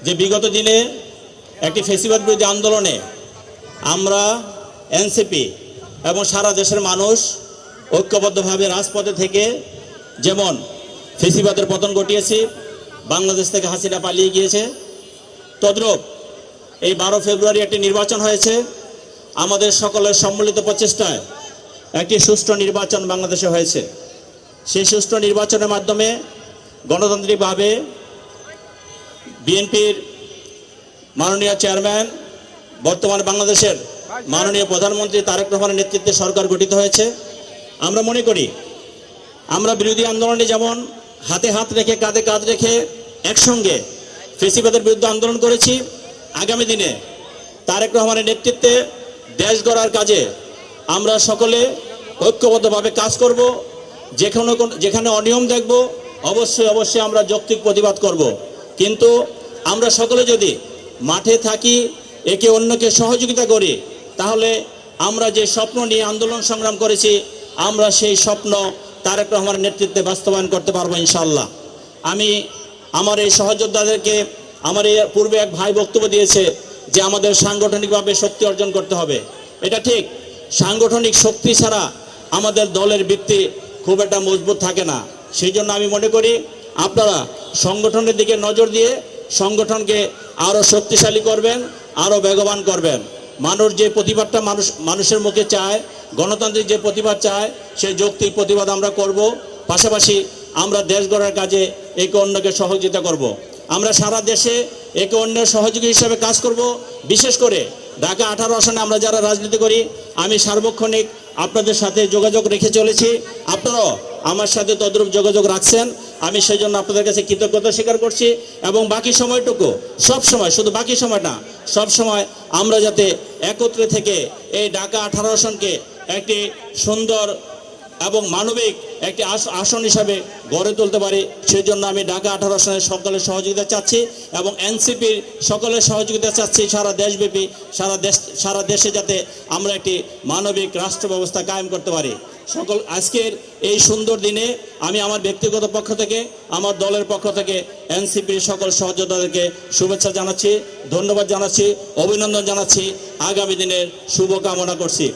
যে বিগত দিনে একটি ফ্যাসিবাদ বিরোধী আন্দোলনে আমরা এনসিপি এবং সারা দেশের মানুষ ঐক্যবদ্ধভাবে রাজপথে থেকে যেমন ফ্যাসিবাদের পতন ঘটিয়েছি, বাংলাদেশ থেকে হাসিনা পালিয়ে গিয়েছে, তদ্রূপ এই 12 ফেব্রুয়ারি একটি নির্বাচন হয়েছে। আমাদের সকলের সম্মিলিত প্রচেষ্টায় একটি সুষ্ঠু নির্বাচন বাংলাদেশে হয়েছে। সেই সুষ্ঠু নির্বাচনের মাধ্যমে গণতান্ত্রিকভাবে বিএনপির মাননীয় চেয়ারম্যান, বর্তমান বাংলাদেশের মাননীয় প্রধানমন্ত্রী তারেক রহমানের নেতৃত্বে সরকার গঠিত হয়েছে। আমরা মনে করি আমরা বিরোধী আন্দোলনে যেমন হাতে হাত রেখে কাঁধে কাঁধ রেখে একসঙ্গে ফ্যাসিবাদের বিরুদ্ধে আন্দোলন করেছি, আগামী দিনে তারেক রহমানের নেতৃত্বে দেশ গড়ার কাজে আমরা সকলে ঐক্যবদ্ধভাবে কাজ করব। যেখানে অনিয়ম দেখব অবশ্যই আমরা যৌক্তিক প্রতিবাদ করব। কিন্তু আমরা সকলে যদি মাঠে থাকি, একে অন্যকে সহযোগিতা করি, তাহলে আমরা যে স্বপ্ন নিয়ে আন্দোলন সংগ্রাম করেছি আমরা সেই স্বপ্ন তারেক রহমানের নেতৃত্বে বাস্তবায়ন করতে পারবো ইনশাআল্লাহ। আমি আমার এই সহযোদ্ধাদেরকে, আমার এই পূর্বে এক ভাই বক্তব্য দিয়েছে যে আমাদের সাংগঠনিকভাবে শক্তি অর্জন করতে হবে। এটা ঠিক, সাংগঠনিক শক্তি ছাড়া আমাদের দলের ভিত্তি খুব একটা মজবুত থাকে না। সেই জন্য আমি মনে করি আপনারা সংগঠনের দিকে নজর দিয়ে সংগঠনকে আরও শক্তিশালী করবেন, আরও বেগবান করবেন। মানুষ যে প্রতিবাদটা মানুষের মুখে চায়, গণতান্ত্রিক যে প্রতিবাদ চায়, সেই যৌক্তিক প্রতিবাদ আমরা করব। পাশাপাশি আমরা দেশ গড়ার কাজে একে অন্যকে সহযোগিতা করব। আমরা সারা দেশে একে অন্যের সহযোগী হিসাবে কাজ করব। বিশেষ করে ঢাকা 18 আসনে আমরা যারা রাজনীতি করি, আমি সার্বক্ষণিক আপনাদের সাথে যোগাযোগ রেখে চলেছি, আপনারাও আমার সাথে তদ্রূপ যোগাযোগ রাখছেন। আমি সেই জন্য আপনাদের কাছে কৃতজ্ঞতা স্বীকার করছি। এবং বাকি সময়টুকু সব সময়, শুধু বাকি সময় না, সব সময় আমরা যাতে একত্রে থেকে এই ঢাকা 18 আসনকে একটি সুন্দর এবং মানবিক একটি আসন হিসাবে গড়ে তুলতে পারি, সেই জন্য আমি ঢাকা 18 আসনের সকলের সহযোগিতা চাচ্ছি এবং এনসিপির সকলের সহযোগিতা চাচ্ছি সারা দেশব্যাপী, সারা দেশে যাতে আমরা একটি মানবিক রাষ্ট্র ব্যবস্থা কায়েম করতে পারি। আজকের এই সুন্দর দিনে আমি আমার ব্যক্তিগত পক্ষ থেকে, আমার দলের পক্ষ থেকে এনসিপির সকল সহযোদ্ধাদেরকে শুভেচ্ছা জানাচ্ছি, ধন্যবাদ জানাচ্ছি, অভিনন্দন জানাচ্ছি, আগামী দিনের শুভকামনা করছি।